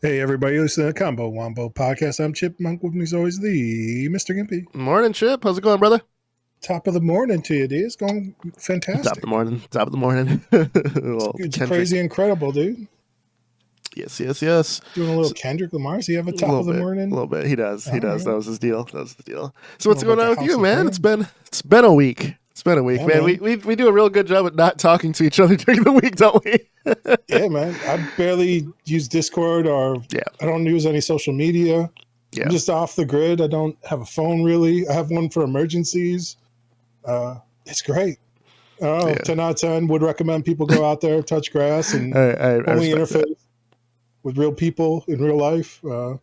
Hey, everybody, listen to the Combo Wombo podcast. I'm Chipmunk. With me as always, the Mr. Gimpy. Morning, Chip. How's it going, brother? Top of the morning to you, dude. It's going fantastic. Top of the morning. Top of the morning. It's crazy incredible, dude. Yes. Doing a little Kendrick Lamar. Does he have a top of the morning? A little bit. He does. Right. That was his deal. So what's going on with you, man? It's been a week. Yeah, man. We do a real good job at not talking to each other during the week, don't we? Yeah, man. I barely use Discord or I don't use any social media. Yeah. I'm just off the grid. I don't have a phone really. I have one for emergencies. It's great. 10 out of 10 would recommend people go out there, touch grass, and only interface with real people in real life. I don't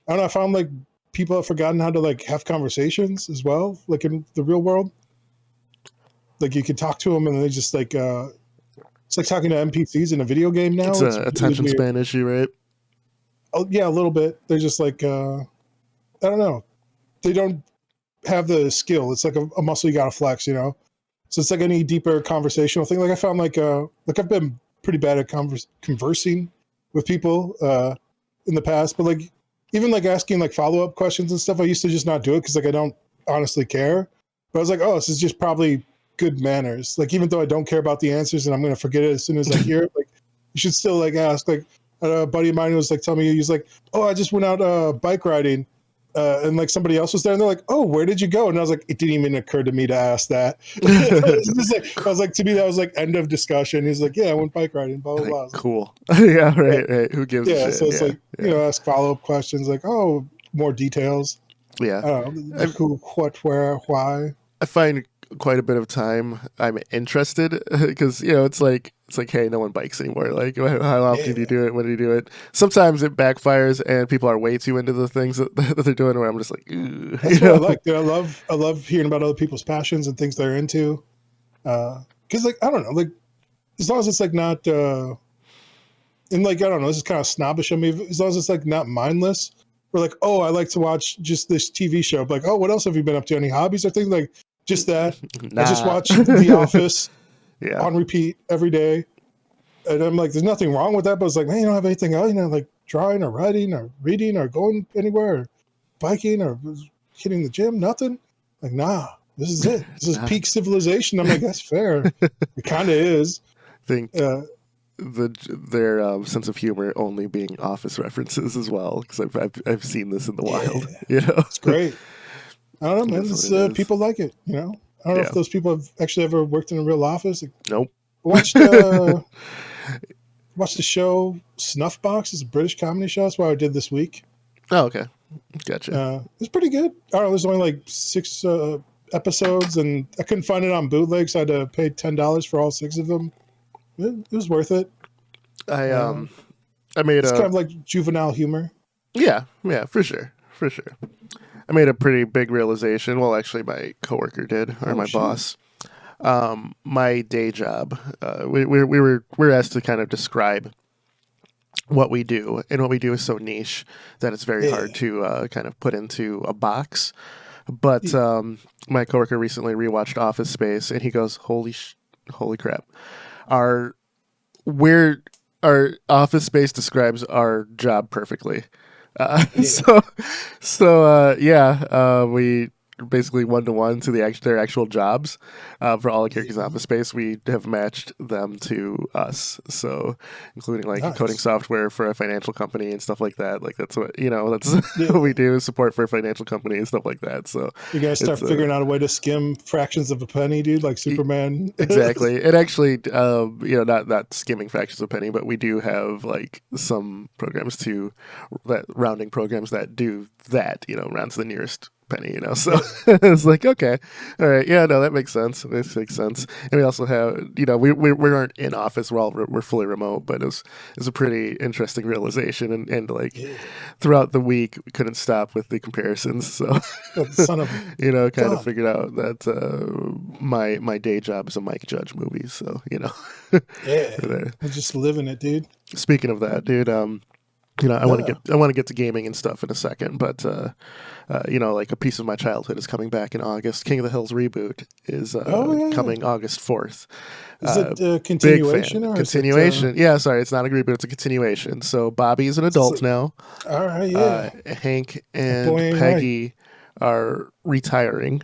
know. I found like people have forgotten how to like have conversations as well, like in the real world. Like you can talk to them and they just like it's like talking to NPCs in a video game now. It's an attention span issue, right? Oh yeah, a little bit. They're just like I don't know. They don't have the skill. It's like a muscle you gotta flex, you know. So it's like any deeper conversational thing. Like I found like I've been pretty bad at conversing with people in the past, but like even like asking like follow-up questions and stuff, I used to just not do it because like I don't honestly care. But I was like, oh, this is just probably good manners. Like even though I don't care about the answers and I'm gonna forget it as soon as I hear it, like you should still like ask. Like a buddy of mine was like telling me, he's like, oh, I just went out bike riding. And like somebody else was there and they're like, oh, where did you go? And I was like, it didn't even occur to me to ask that. I was like, to me, that was like end of discussion. He's like, yeah, I went bike riding, blah, blah, blah. Like, cool. Yeah, right. Who gives a shit? So it's you know, ask follow-up questions like, oh, more details. Yeah. I don't know, who, what, where, why. I find quite a bit of time I'm interested because, you know, it's like, hey, no one bikes anymore. Like, how often do you do it? When do you do it? Sometimes it backfires and people are way too into the things that they're doing where I'm just like, ooh. That's what I like. Dude, I love hearing about other people's passions and things they're into. Because, like, I don't know, like, as long as it's, like, not, and, like, I don't know, this is kind of snobbish of me. As long as it's, like, not mindless. We're like, oh, I like to watch just this TV show. Like, oh, what else have you been up to? Any hobbies or things? Like, just that. Nah. I just watch The Office on repeat every day. And I'm like, there's nothing wrong with that. But it's like, man, you don't have anything else, you know, like drawing or writing or reading or going anywhere or biking or hitting the gym, nothing. Like, nah, this is it. This is peak civilization. I'm like, that's fair. It kind of is. I think their sense of humor only being Office references as well, because I've seen this in the wild. You know, it's great. I don't know, man. It's, people like it. You know, I don't know if those people have actually ever worked in a real office. Like, nope. Watched the show Snuffbox. It's a British comedy show. That's what I did this week. Oh, okay, gotcha. It's pretty good. I don't know. There's only like 6 episodes, and I couldn't find it on bootleg, so I had to pay $10 for all 6 of them. It was worth it. I made it's kind of like juvenile humor. Yeah, for sure. I made a pretty big realization. Well, actually, my coworker did, or my boss. My day job. We're asked to kind of describe what we do, and what we do is so niche that it's very hard to kind of put into a box. But my coworker recently rewatched Office Space, and he goes, "Holy crap! Our Office Space describes our job perfectly." We basically 1-to-1 to their actual jobs. For all the characters in Office Space, we have matched them to us. So, including like coding software for a financial company and stuff like that. Like that's what what we do, support for a financial company and stuff like that. So you guys start figuring out a way to skim fractions of a penny, dude, like Superman. Exactly. And actually, not skimming fractions of a penny, but we do have like some rounding programs that do that. Round to the nearest penny, so it's like, okay, all right, yeah, no, that makes sense. This makes sense. And we also have, we aren't in office. We're fully remote, but it was a pretty interesting realization, and throughout the week we couldn't stop with the comparisons. So son of kind of figured out that my day job is a Mike Judge movie. So I'm just living it, dude. Speaking of that, dude, I want to get to gaming and stuff in a second, but like a piece of my childhood is coming back in August. King of the Hills reboot is coming August 4th. Is it a Big continuation fan. or Continuation. is it? Yeah, sorry, it's not a reboot. It's a continuation. So Bobby's an adult now. All right, yeah. Hank That boy and ain't right. Peggy are retiring.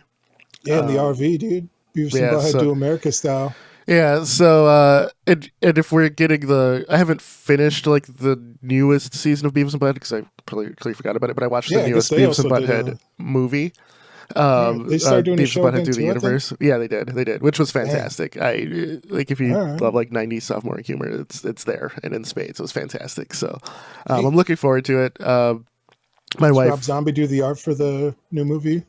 Yeah, in the RV, dude. Beavis and Yeah, Butthead so do America style. yeah, so and if we're getting I haven't finished like the newest season of Beavis and Butthead because I completely forgot about it, but I watched the Yeah, I guess newest they Beavis and also did Butthead movie. all right. They started doing a Beavis and show Butthead again do the too, I think. universe. Yeah, they did, which was Damn. fantastic. I like if you All right. love like '90s sophomore humor, it's there and in spades. It was fantastic. So Hey, I'm looking forward to it. My does Rob wife. Zombie do the art for the new movie?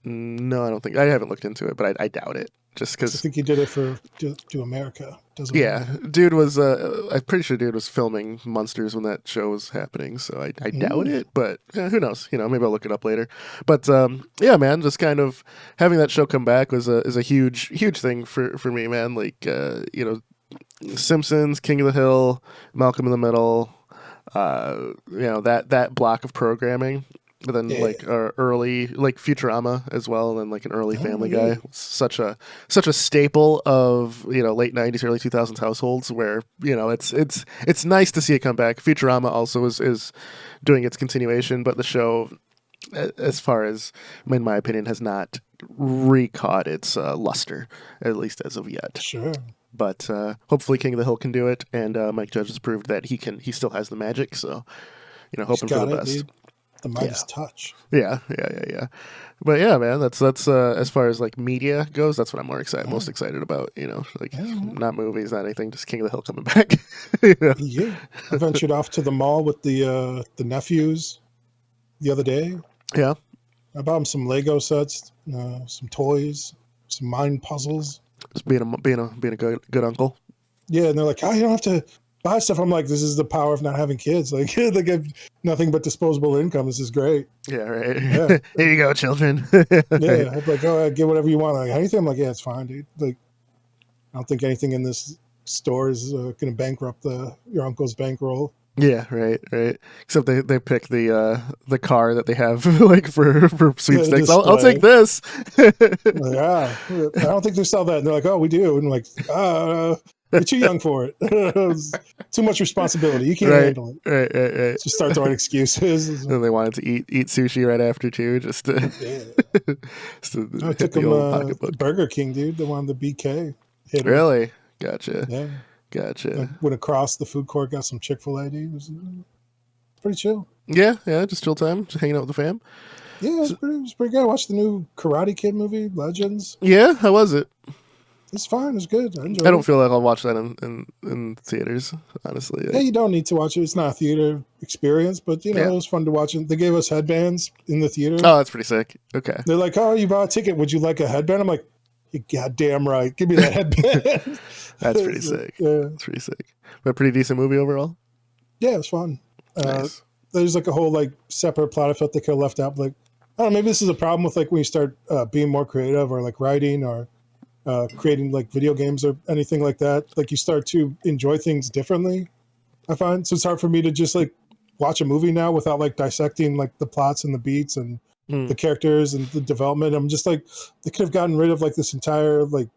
No, I don't think I haven't looked into it, but I doubt it. Just I because think he did it for Do America. Does yeah, America? dude was. I'm pretty sure dude was filming Monsters when that show was happening. So I doubt it, but who knows? Maybe I'll look it up later. But yeah, man, just kind of having that show come back is a huge thing for me, man. Like Simpsons, King of the Hill, Malcolm in the Middle. That block of programming. But then Yeah. like early like Futurama as well, and then like an early Oh, Family yeah. Guy. Such a staple of late '90s, early 2000s households where it's nice to see it come back. Futurama also is doing its continuation, but the show, as far as in my opinion, has not recaught its luster, at least as of yet. Sure. But hopefully King of the Hill can do it, and Mike Judge has proved that he still has the magic. So He's hoping for the got it, best. dude. The Midas touch. Yeah. But yeah, man, that's as far as like media goes, that's what I'm most excited about. Not movies, not anything, just King of the Hill coming back. Yeah. I ventured off to the mall with the nephews the other day. Yeah. I bought them some Lego sets, some toys, some mind puzzles. Just being a good uncle. Yeah, and they're like, "Oh, you don't have to buy stuff." I'm like, "This is the power of not having kids. Like, they get nothing but disposable income. This is great." Yeah, right. Yeah, Here you go, children. yeah. I'm like, "Oh, get whatever you want." Like, anything? I'm like, "Yeah, it's fine, dude." Like, I don't think anything in this store is going to bankrupt your uncle's bankroll. Yeah, right. Except they pick the car that they have like for sweepstakes. I'll take this. Like, I don't think they sell that. And they're like, "Oh, we do." And I'm like, you're too young for it. Too much responsibility. You can't handle it. Right. Just start throwing excuses. And they wanted to eat sushi right after too, just to, just to I hit took the them old pocketbook. Burger King, dude. They wanted the BK. Hit 'em. Really? Gotcha. Yeah. Gotcha. I went across the food court, got some Chick-fil-A, dude. It was pretty chill. Yeah, just chill time, just hanging out with the fam. Yeah, it was pretty good. I watched the new Karate Kid movie, Legends. Yeah, how was it? It's fine. It's good. I enjoyed I don't it. feel like I'll watch that in theaters, honestly. Yeah, you don't need to watch it. It's not a theater experience, but it was fun to watch it. They gave us headbands in the theater. Oh, that's pretty sick. Okay. They're like, "Oh, you bought a ticket. Would you like a headband?" I'm like, "You goddamn right. Give me that headband." That's pretty sick. Yeah. That's pretty sick. But pretty decent movie overall. Yeah, it was fun. Nice. There's like a whole like separate plot I felt they could have left out. Like, I don't know, maybe this is a problem with like when you start being more creative or like writing or creating like video games or anything like that. Like you start to enjoy things differently, I find. So it's hard for me to just like watch a movie now without like dissecting like the plots and the beats and the characters and the development. I'm just like, they could have gotten rid of like this entire like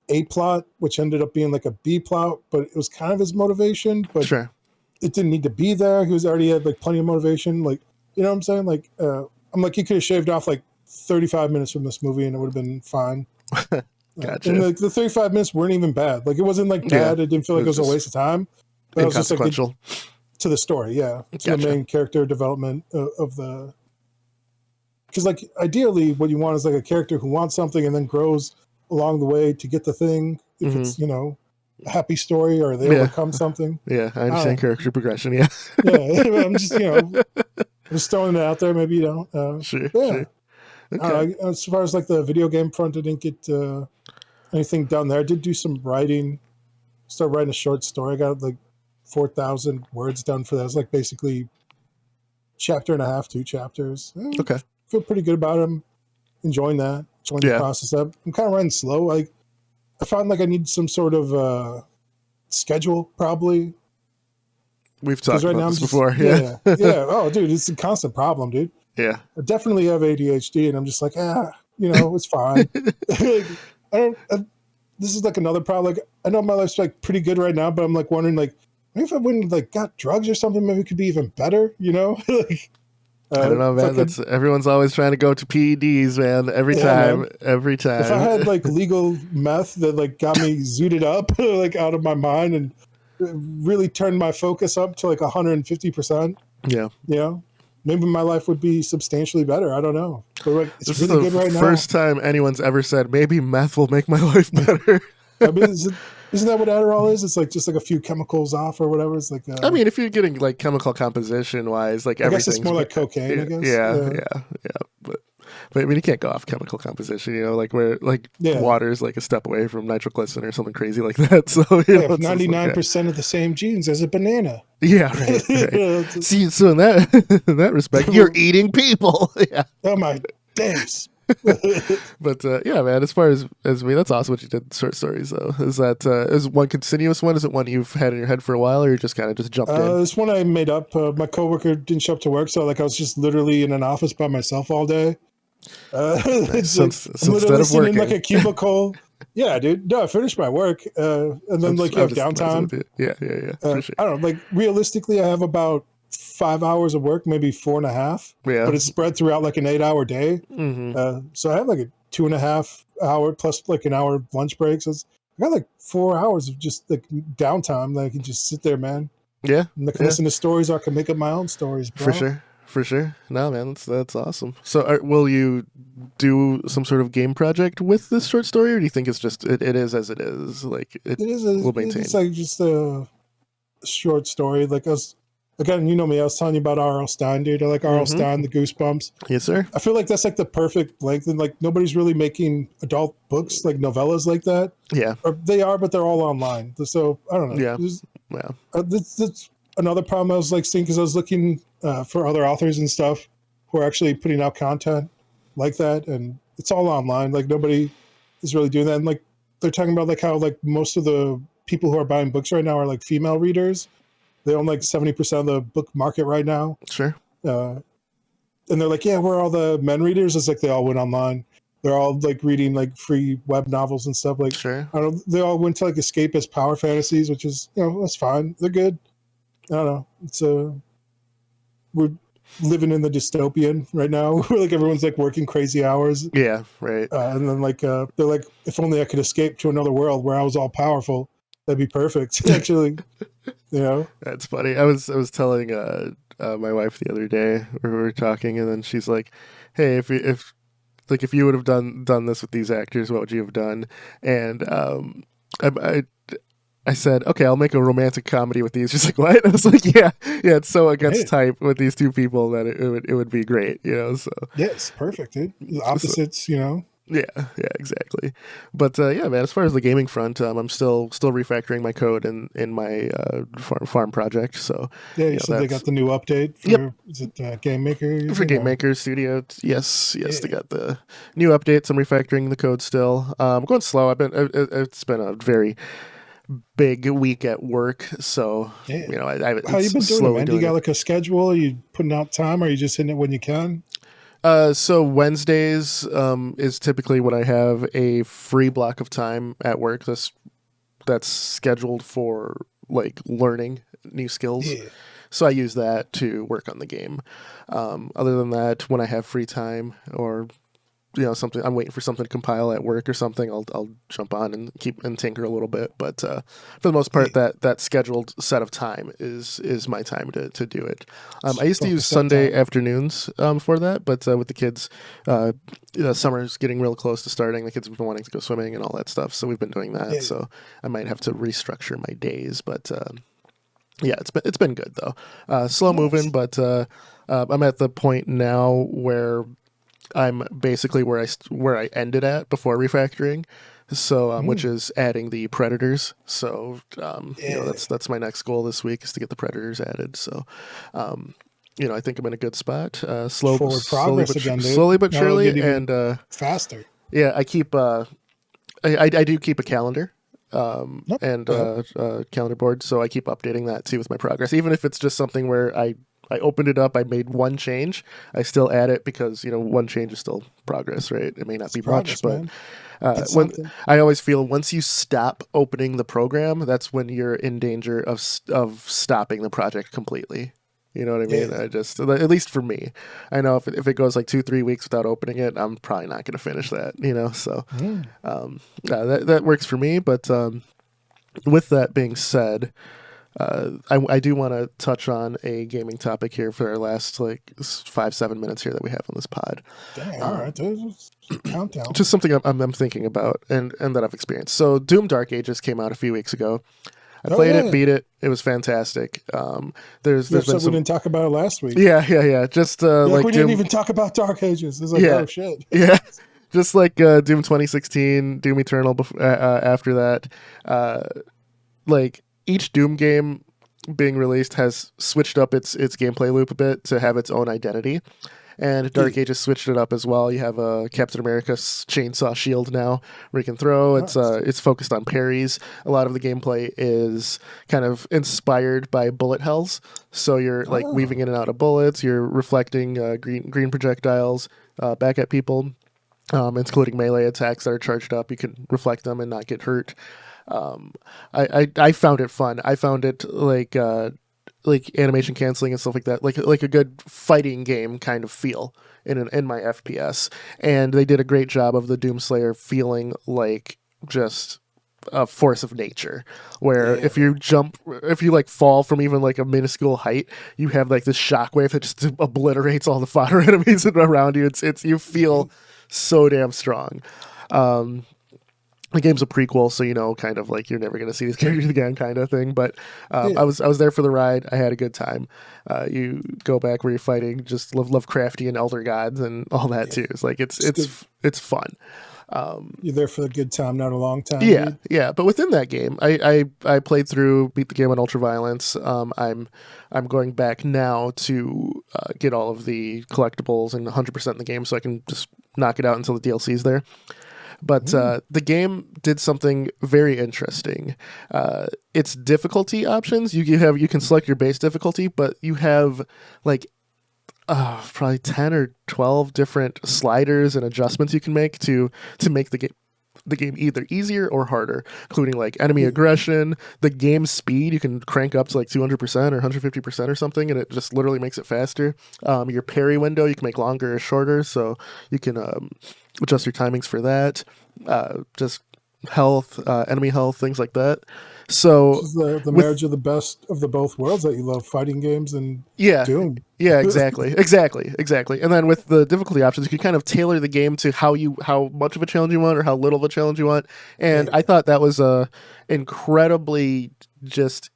A plot, which ended up being like a B plot, but it was kind of his motivation, but Sure. it didn't need to be there. He was already had like plenty of motivation. Like, you know what I'm saying? Like, I'm like, he could have shaved off like 35 minutes from this movie and it would have been fine. Gotcha. And the 35 minutes weren't even bad. Like, it wasn't like bad. It didn't feel like it was a waste of time. But it was just like to the story. Yeah. To the main character development of the, because like ideally what you want is like a character who wants something and then grows along the way to get the thing. If it's, a happy story or they overcome something. Yeah, I understand character progression. Yeah. Yeah. I'm just, just throwing it out there. Maybe you don't. Sure. Yeah. Sure. Okay. As far as like the video game front, I didn't get anything done there. I did do some writing. Start writing a short story. I got like 4,000 words done for that. It's like basically chapter and a half, 2 chapters. Okay. Feel pretty good about them. Enjoying that. Enjoying the process up. I'm kind of writing slow. I found like I need some sort of schedule probably. We've Because talked right about now I'm this just before. yeah, yeah. Oh, dude, it's a constant problem, dude. Yeah. I definitely have ADHD, and I'm just like, it's fine. Like, I don't. This is like another problem. Like, I know my life's like pretty good right now, but I'm like wondering, like, maybe if I wouldn't like got drugs or something, maybe it could be even better. Like, I don't know, if I man. could, That's everyone's always trying to go to PEDs, man. Every yeah, time, man. every If I had time. like legal meth that like got me zooted up, like out of my mind, and really turned my focus up to like 150%, Yeah. maybe my life would be substantially better. I don't know, but like it's This is really the good right now. first time anyone's ever said maybe meth will make my life better. I mean, isn't that what Adderall is? It's like just like a few chemicals off or whatever. It's like I mean, if you're getting like chemical composition wise, like I guess it's everything's more like cocaine. I guess. yeah, yeah. But I mean, you can't go off chemical composition, like where like Yeah. water's like a step away from nitroglycerin or something crazy like that. So I have it's just like, 99% of the same genes as a banana. yeah, right, right. It's See, so in that in that respect, you're eating people. Yeah. oh my days. But yeah, man. As far as me, that's awesome what you did. Short stories, though. Is that is one continuous one? Is it one you've had in your head for a while, or you just kind of just jumped in? This one I made up. My coworker didn't show up to work, so like I was just literally in an office by myself all day. It's like I'm Instead literally of sitting in working, like a cubicle. Yeah, dude. No, I finished my work, and then like you I'm have just messing downtime. with you. Yeah, yeah, yeah, for sure. I don't know. Like realistically, I have about 5 hours of work, maybe 4.5, Yeah. but it's spread throughout like an 8 hour day. Mm-hmm. So I have like a 2.5 hour plus like an hour lunch break. So I got like 4 hours of just like downtime that I can just sit there, man. Yeah, And I can yeah, listen to stories, or I can make up my own stories, for bro. sure, for sure. No, man, that's awesome. So, will you do some sort of game project with this short story, or do you think it's just it is as it is? Like it will It's maintain. like just a short story. Like us, again, you know me. I was telling you about R.L. Stein, dude. I like R.L. Mm-hmm. Stein, the Goosebumps. Yes, sir. I feel like that's like the perfect length, and like nobody's really making adult books like novellas like that. Yeah, Or they are, but they're all online. So I don't know. yeah, yeah. That's another problem I was like seeing, because I was looking for other authors and stuff who are actually putting out content like that, and it's all online. Like nobody is really doing that. And like they're talking about like how like most of the people who are buying books right now are like female readers. They own like 70% of the book market right now. Sure. Uh, and they're like, yeah, where are all the men readers? It's like they all went online. They're all like reading like free web novels and stuff. Like Sure. I don't know, they all went to like escapist power fantasies, which is that's fine. They're good. I don't know. It's we're living in the dystopian right now, where like everyone's like working crazy hours, Yeah. Right. and then like they're like, if only I could escape to another world where I was all powerful, that'd be perfect. Actually, That's funny. I was telling my wife the other day where we were talking, and then she's like, "Hey, if you would have done this with these actors, what would you have done?" And I I said, "Okay, I'll make a romantic comedy with these." She's like, "What?" I was like, "Yeah, yeah, it's so against hey, type with these two people that it would be great, So, yeah, it's perfect, dude. The so opposites, yeah, yeah, exactly. But yeah, man. As far as the gaming front, I'm still refactoring my code in my farm project. So Yeah, you said they that's got the new update yep for, is it Game Maker you're for using? Game Or? Maker Studio. Yes, yes, they Yeah, got the new updates. I'm refactoring the code still. I'm going slow. It's been a very big week at work, so yeah. How you it's been doing it, slowly man? Do you doing got it. like a schedule? Are you putting out time? Or are you just hitting it when you can? So Wednesdays is typically when I have a free block of time at work. That's scheduled for like learning new skills. Yeah. So I use that to work on the game. Other than that, when I have free time or something, I'm waiting for something to compile at work or something, I'll jump on and keep and tinker a little bit. But for the most part, Yeah. that scheduled set of time is my time to do it. I used to use Focus that Sunday time. afternoons for that, but with the kids, summer's getting real close to starting. The kids have been wanting to go swimming and all that stuff, so we've been doing that. Yeah. So I might have to restructure my days, but yeah, it's been good though. Slow moving, Nice. but I'm at the point now where I'm basically where I ended at before refactoring, so which Mm. is adding the predators. So Yeah. that's my next goal this week is to get the predators added. So um, I think I'm in a good spot. Forward progress again, dude. Slowly but Now it'll surely, get even and faster. yeah, I keep I do keep a calendar and Okay. calendar board, so I keep updating that too with my progress. Even if it's just something where I opened it up, I made one change, I still add it because one change is still progress, right? It may not It's be much, progress, but man. It's when something. I always feel once you stop opening the program, that's when you're in danger of stopping the project completely. You know what I mean? Yeah. I just, at least for me, I know if it goes like 2-3 weeks without opening it, I'm probably not going to finish that. So Mm. yeah, that works for me. But with that being said, I do want to touch on a gaming topic here for our last like 5-7 minutes here that we have on this pod. Dang. All right. There's countdown. Just something I'm thinking about and that I've experienced. So Doom Dark Ages came out a few weeks ago. I Oh played it, yeah. beat it. It was fantastic. You're There's been upset we some, didn't talk about it last week. yeah. Just You're like, like we didn't Doom, even talk about Dark Ages. It's like, yeah, oh shit. yeah. Just like Doom 2016, Doom Eternal. After that, uh, like each Doom game being released has switched up its gameplay loop a bit to have its own identity. And Yeah. Dark Ages switched it up as well. You have a Captain America's chainsaw shield now where you can throw. Nice. It's focused on parries. A lot of the gameplay is kind of inspired by bullet hells. So you're like Oh. weaving in and out of bullets. You're reflecting green projectiles back at people, including melee attacks that are charged up. You can reflect them and not get hurt. Um, I found it fun. I found it like animation canceling and stuff like that, like a good fighting game kind of feel in my FPS. And they did a great job of the Doomslayer feeling like just a force of nature, where Yeah. if you like fall from even like a minuscule height, you have like this shockwave that just obliterates all the fodder enemies around you. It's you feel so damn strong. Um, the game's a prequel, so kind of like you're never going to see these characters again, kind of thing. But Yeah. I was there for the ride. I had a good time. You go back where you're fighting just Lovecraftian elder gods and all that Yeah. too. It's like It's good. it's fun. You're there for a good time, not a long time, Yeah, dude. yeah. But within that game, I played through, beat the game on ultra violence. I'm going back now to get all of the collectibles and 100% in the game, so I can just knock it out until the DLC's there. But Mm. the game did something very interesting. Its difficulty options, you can select your base difficulty, but you have like probably 10 or 12 different sliders and adjustments you can make to make the game either easier or harder, including like enemy Yeah. aggression, the game speed. You can crank up to like 200% or 150% or something, and it just literally makes it faster. Your parry window you can make longer or shorter, so you can adjust your timings for that. Just health, enemy health, things like that. This So is the with marriage of the best of the both worlds that you love fighting games and yeah, Doom. yeah, exactly. And then with the difficulty options, you can kind of tailor the game to how much of a challenge you want or how little of a challenge you want. And Yeah. I thought that was a incredibly just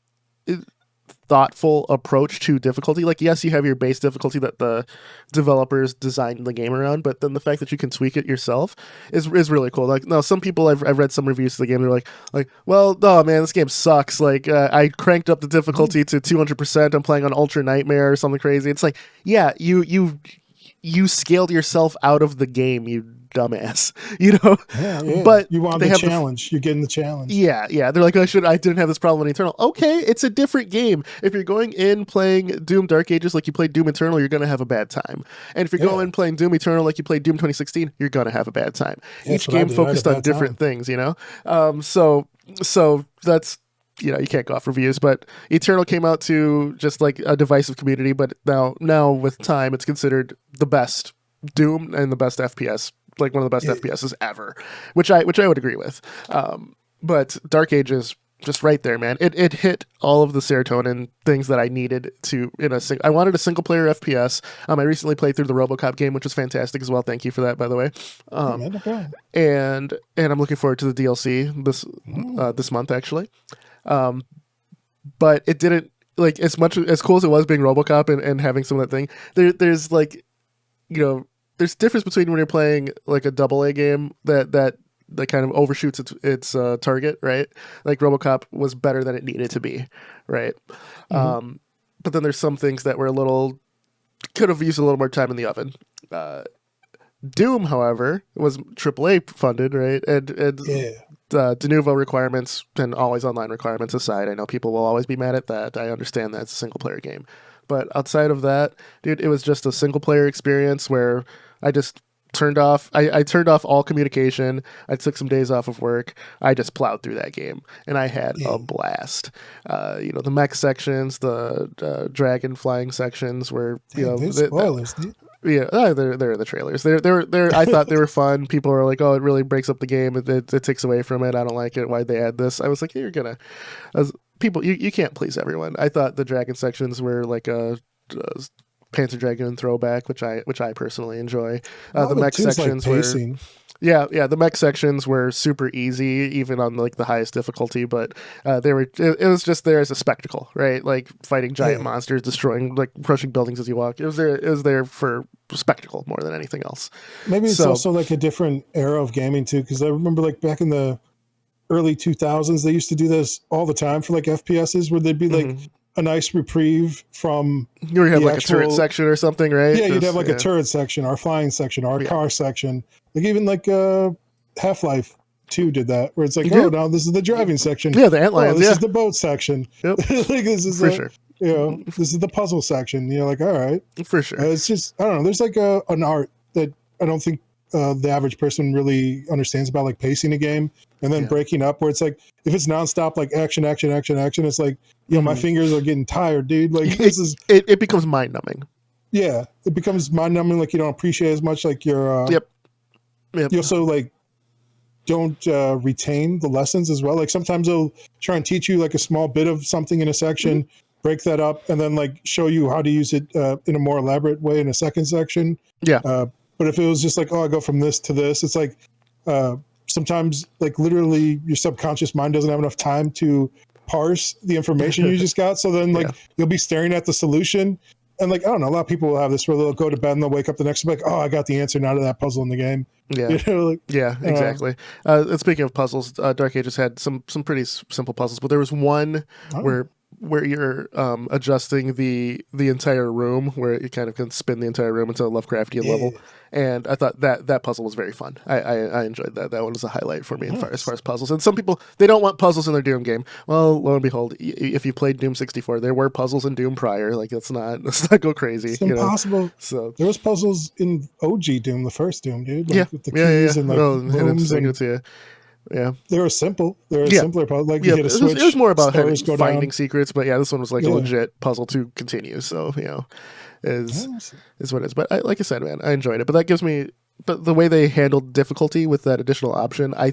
thoughtful approach to difficulty. Like, yes, you have your base difficulty that the developers designed the game around, but then the fact that you can tweak it yourself is really cool. Like, no, some people I've read some reviews of the game. They're like, well, no, man, this game sucks. Like, I cranked up the difficulty to 200%. I'm playing on Ultra Nightmare or something crazy. It's like, yeah, you scaled yourself out of the game, you dumbass. Yeah, yeah. But You want they the have challenge. You're getting the challenge. yeah. They're like, I didn't have this problem in Eternal. Okay, it's a different game. If you're going in playing Doom Dark Ages like you played Doom Eternal, you're gonna have a bad time. And if you're Yeah. going playing Doom Eternal like you played Doom 2016, you're gonna have a bad time. Yeah, that's Each what I game did. I had a focused on bad different time. things. So that's you can't go off reviews, but Eternal came out to just like a divisive community, but now with time, it's considered the best Doom and the best FPS, like one of the best Yeah. FPSs ever, which I would agree with. But Dark Ages, just right there, man. It hit all of the serotonin things that I needed to I wanted a single player FPS. I recently played through the RoboCop game, which was fantastic as well. Thank you for that, by the way. Yeah, man, no problem. And I'm looking forward to the DLC Mm. this month actually. But it didn't like as much as cool as it was being RoboCop and having some of that thing. There's like there's difference between when you're playing like a double A game that kind of overshoots its target, right? Like RoboCop was better than it needed to be, right? Mhm. But then there's some things that were could have used a little more time in the oven. Doom, however, was AAA funded, right? And Yeah. de novo requirements and always online requirements aside, I know people will always be mad at that. I understand that it's a single player game. But outside of that, dude, it was just a single player experience where I just I turned off all communication. I took some days off of work. I just plowed through that game and I had a blast. The mech sections, the dragon flying sections were, There's spoilers, dude. yeah, they're in the trailers. They're. I thought they were fun. People were like, "Oh, it really breaks up the game. It takes away from it. I don't like it. Why'd they add this?" I was like, "You're gonna." As people, you can't please everyone. I thought the dragon sections were like a Panzer Dragoon throwback, which I personally enjoy. The mech sections were. Yeah, the mech sections were super easy, even on like the highest difficulty. But they were. It was just there as a spectacle, right? Like fighting giant monsters, destroying, like crushing buildings as you walk. It was there. It was there for spectacle more than anything else. Maybe it's also like a different era of gaming too, because I remember like back in the early 2000s, they used to do this all the time for like FPSs, where they'd be like a nice reprieve from. You have like a turret section or something, right? Yeah, you'd have like a turret section, or a flying section, or a car section. Like even like Half-Life 2 did that, where it's like, now this is the driving section. Yeah, the antlions. This is the boat section. Yep. Like this is for sure. This is the puzzle section. You're like, all right, for sure. It's just I don't know. There's like an art that I don't think the average person really understands about, like pacing a game and then breaking up, where it's like if it's nonstop, like action, it's like my fingers are getting tired, dude. Like it becomes mind numbing. Yeah, it becomes mind numbing. Like you don't appreciate as much. Like you're Yep. You also like don't retain the lessons as well. Like sometimes they'll try and teach you like a small bit of something in a section, break that up, and then like show you how to use it in a more elaborate way in a second section. Yeah. But if it was just like, I go from this to this, it's like sometimes like literally your subconscious mind doesn't have enough time to parse the information you just got. So then like you'll be staring at the solution. And like, I don't know, a lot of people will have this where they'll go to bed and they'll wake up the next day like, I got the answer now to that puzzle in the game. Yeah. Like, yeah, exactly. And speaking of puzzles, Dark Ages had some pretty simple puzzles, but there was one where you're adjusting the entire room, where you kind of can spin the entire room into a Lovecraftian level. And I thought that puzzle was very fun. I enjoyed that. That one was a highlight for me as far as puzzles. And some people, they don't want puzzles in their Doom game. Well, lo and behold, if you played Doom 64, there were puzzles in Doom prior. Like let's not go crazy. It's impossible. So there was puzzles in OG Doom, the first Doom, dude. Like, with the keys and like rooms and yeah, they were simple. They were simpler puzzles. Like you hit a switch. It was more about finding down. secrets, but this one was like a legit puzzle to continue. So is what it is. But like I said, man, I enjoyed it. But that gives me, but the way they handled difficulty with that additional option, I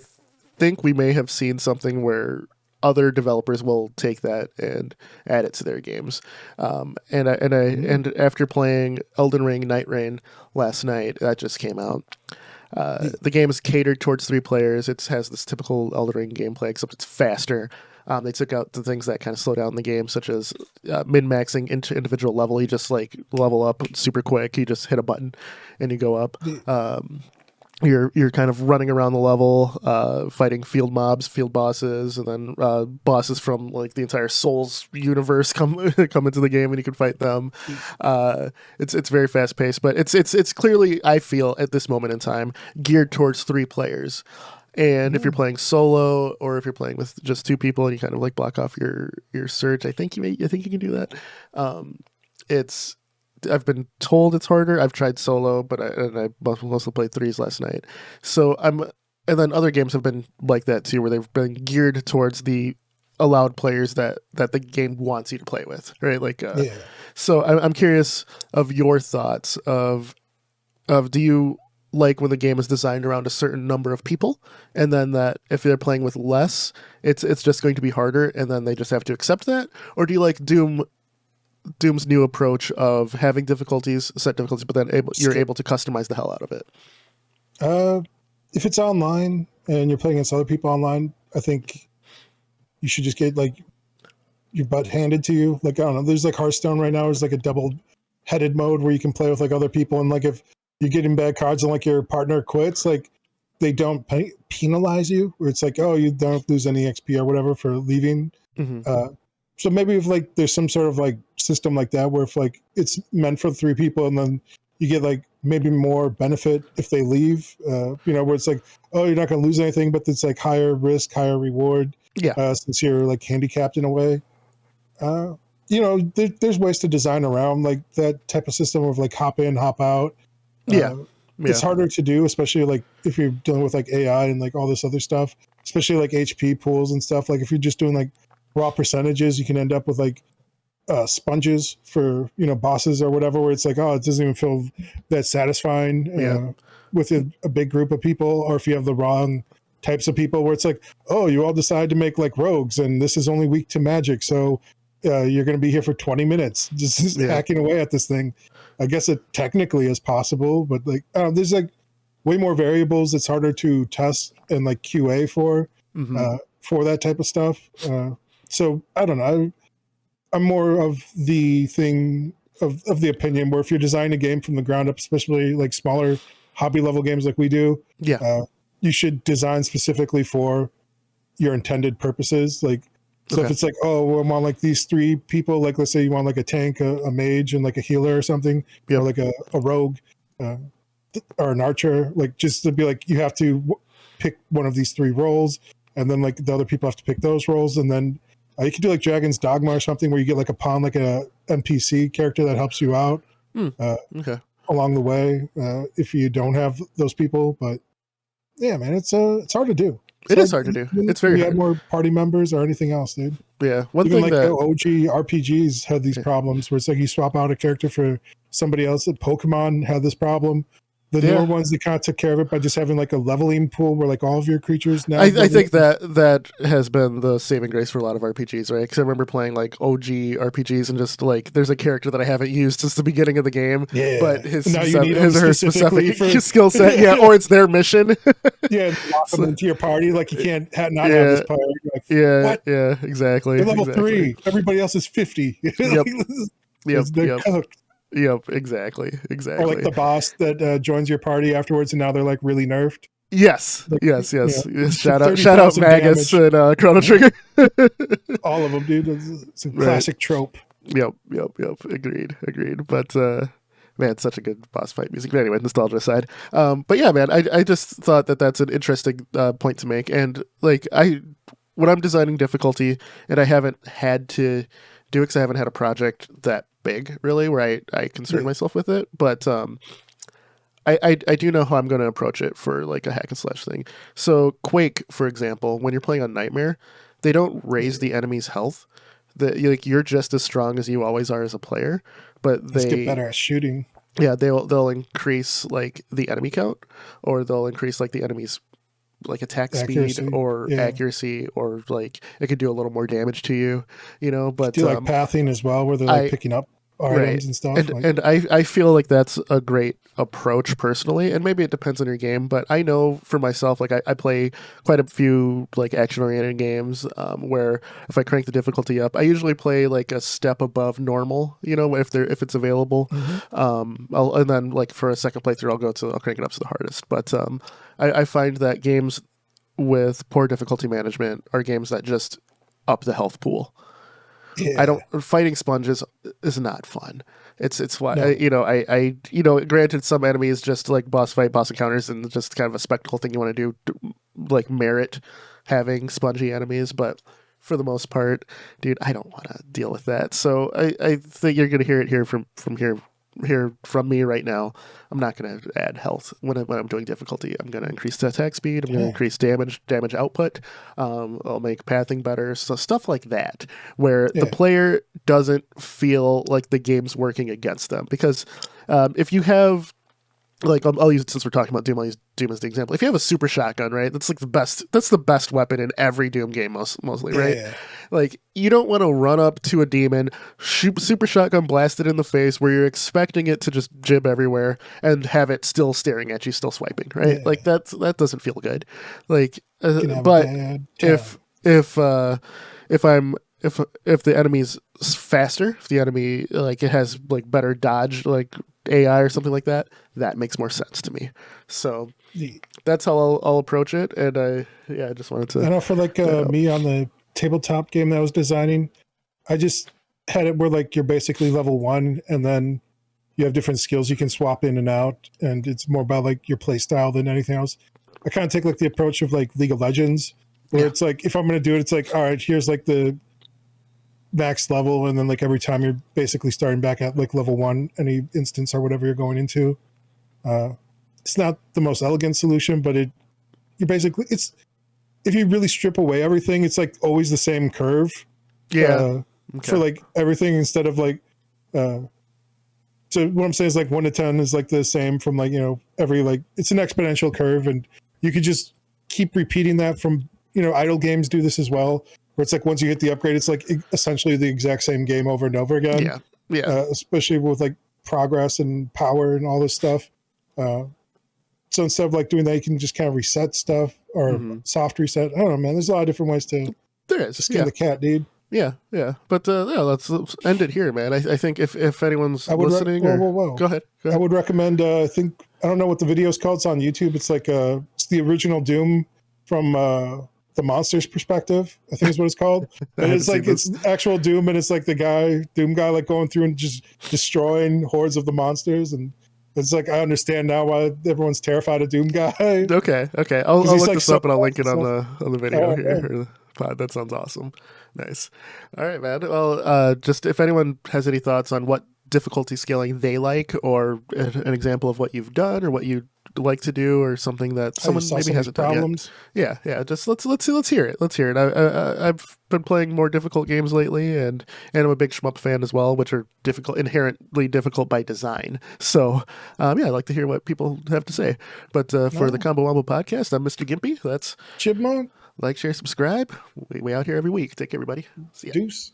think we may have seen something where other developers will take that and add it to their games. And after playing Elden Ring Nightreign last night, that just came out. The game is catered towards 3 players. It has this typical Elden Ring gameplay, except it's faster. They took out the things that kind of slow down the game, such as min-maxing into individual level. You just like level up super quick. You just hit a button and you go up. You're kind of running around the level, fighting field mobs, field bosses, and then bosses from like the entire Souls universe come into the game, and you can fight them. It's very fast paced, but it's clearly, I feel at this moment in time, geared towards 3 players. And if you're playing solo, or if you're playing with just 2 people, and you kind of like block off your search, I think you can do that. I've been told it's harder. I've tried solo, but I mostly played 3s last night. So and then other games have been like that too, where they've been geared towards the allowed players that the game wants you to play with, right? Like, so I'm curious of your thoughts of do you like when the game is designed around a certain number of people, and then that if they're playing with less, it's just going to be harder, and then they just have to accept that? Or do you like Doom's new approach of having set difficulties, but then you're able to customize the hell out of it? If it's online and you're playing against other people online, I think you should just get like your butt handed to you. Like, I don't know, there's like Hearthstone right now. There's like a double-headed mode where you can play with like other people, and like if you're getting bad cards and like your partner quits, like they don't penalize you, where it's like, you don't lose any XP or whatever for leaving. So maybe if like there's some sort of like system like that, where if like it's meant for 3 people, and then you get like maybe more benefit if they leave. Where it's like, oh, you're not going to lose anything, but it's like higher risk, higher reward. Yeah. Since you're like handicapped in a way. There's ways to design around like that type of system of like hop in, hop out. Yeah. It's harder to do, especially like if you're dealing with like AI and like all this other stuff, especially like HP pools and stuff. Like if you're just doing like raw percentages, you can end up with like sponges for bosses or whatever, where it's like, oh, it doesn't even feel that satisfying with a big group of people, or if you have the wrong types of people, where it's like, oh, you all decide to make like rogues and this is only weak to magic, so you're going to be here for 20 minutes just hacking away at this thing. I guess it technically is possible, but like there's like way more variables. It's harder to test and like QA for that type of stuff. So I don't know. I'm more of the thing of the opinion where if you're designing a game from the ground up, especially like smaller hobby level games like we do, you should design specifically for your intended purposes. Like, so if it's like, oh, I want like these 3 people, like let's say you want like a tank, a mage, and like a healer or something, or like a rogue or an archer, like just to be like, you have to pick one of these 3 roles, and then like the other people have to pick those roles, and then you can do like Dragon's Dogma or something where you get like a pawn, like a NPC character that helps you out along the way if you don't have those people. But yeah, man, it's hard to do. It is hard to do. It's very hard. You have more party members or anything else, dude. Yeah. Even like the OG RPGs had these problems where it's like you swap out a character for somebody else. Pokemon had this problem. The newer ones, they kind of took care of it by just having like a leveling pool where like all of your creatures now. I think that has been the saving grace for a lot of RPGs, right? Because I remember playing like OG RPGs and just like there's a character that I haven't used since the beginning of the game, but his or her specific skill set, or it's their mission. Lock them into your party, like you can't not have this player. Like, what? Exactly. They're level 3. Everybody else is 50. They're cooked. Yep, exactly. Or like the boss that joins your party afterwards, and now they're like really nerfed. Yes, like, yes. Shout out Magus and Chrono Trigger. All of them, dude. It's a classic trope. Yep. Agreed. But man, such a good boss fight music. But anyway, nostalgia aside. But yeah, man, I just thought that that's an interesting point to make. And like when I'm designing difficulty, and I haven't had to do it because I haven't had a project that big really where I concern myself with it, but I do know how I'm going to approach it for like a hack and slash thing. So Quake, for example, when you're playing on Nightmare, they don't raise the enemy's health. You're just as strong as you always are as a player, but they get better at shooting. Yeah, they'll increase like the enemy count, or they'll increase like the enemy's like attack speed or accuracy, or like it could do a little more damage to you, but do like pathing as well, where they're like picking up items and stuff. And I feel like that's a great approach personally, and maybe it depends on your game, but I know for myself, like I play quite a few like action-oriented games where if I crank the difficulty up, I usually play like a step above normal, if it's available. And then like for a second playthrough, I'll crank it up to the hardest. But I find that games with poor difficulty management are games that just up the health pool. Fighting sponges is not fun. It's why granted, some enemies just like boss encounters and just kind of a spectacle thing you want to do to, like, merit having spongy enemies, but for the most part, dude, I don't want to deal with that. So I think you're gonna hear it here from me right now. I'm not going to add health when I'm doing difficulty. I'm going to increase the attack speed. I'm going to increase damage output. I'll make pathing better. So stuff like that, where the player doesn't feel like the game's working against them. Because if you have, like, I'll use it since we're talking about Doom. I'll use Doom as the example. If you have a super shotgun, right? That's like the best. That's the best weapon in every Doom game, mostly, right? Yeah. Like, you don't want to run up to a demon, shoot super shotgun, blast it in the face, where you're expecting it to just jib everywhere, and have it still staring at you, still swiping, right? Yeah. Like that doesn't feel good. Like, but if the enemy's faster, if the enemy, like, it has like better dodge, like AI or something like that, that makes more sense to me. So that's how I'll approach it. And I just wanted to. I know for like me on the tabletop game that I was designing, I just had it where like you're basically level 1, and then you have different skills you can swap in and out, and it's more about like your play style than anything else. I kind of take like the approach of like League of Legends, where it's like if I'm going to do it, it's like, all right, here's like the max level, and then like every time you're basically starting back at like level 1, any instance or whatever you're going into. It's not the most elegant solution, but it's if you really strip away everything, it's like always the same curve. For like everything, instead of like so what I'm saying is like 1 to 10 is like the same from like, every, like, it's an exponential curve, and you could just keep repeating that from, idle games do this as well, where it's like once you hit the upgrade, it's like essentially the exact same game over and over again. Especially with like progress and power and all this stuff. So instead of like doing that, you can just kind of reset stuff or soft reset. I don't know, man. There's a lot of different ways to skin the cat, dude. Yeah. But let's end it here, man. I think if anyone's listening, whoa. Go ahead. I would recommend. I don't know what the video is called. It's on YouTube. It's like it's the original Doom from the monster's perspective, I think is what it's called. And it's like it's actual Doom, and it's like the Doom guy, like going through and just destroying hordes of the monsters. And it's like I understand now why everyone's terrified of Doom guy. Okay. I'll look this up and I'll link it on the video here. Pod. That sounds awesome. Nice. All right, man. Well, just if anyone has any thoughts on what difficulty scaling they like, or an example of what you've done or what you'd like to do, or something that someone maybe hasn't done yet. Yeah. Just let's hear it. Let's hear it. I've been playing more difficult games lately, and I'm a big shmup fan as well, which are inherently difficult by design. So, I'd like to hear what people have to say. But for the Combo Wombo podcast, I'm Mr. Gimpy. That's Chipmunk. Like, share, subscribe. We out here every week. Take care, everybody. See ya. Deuce.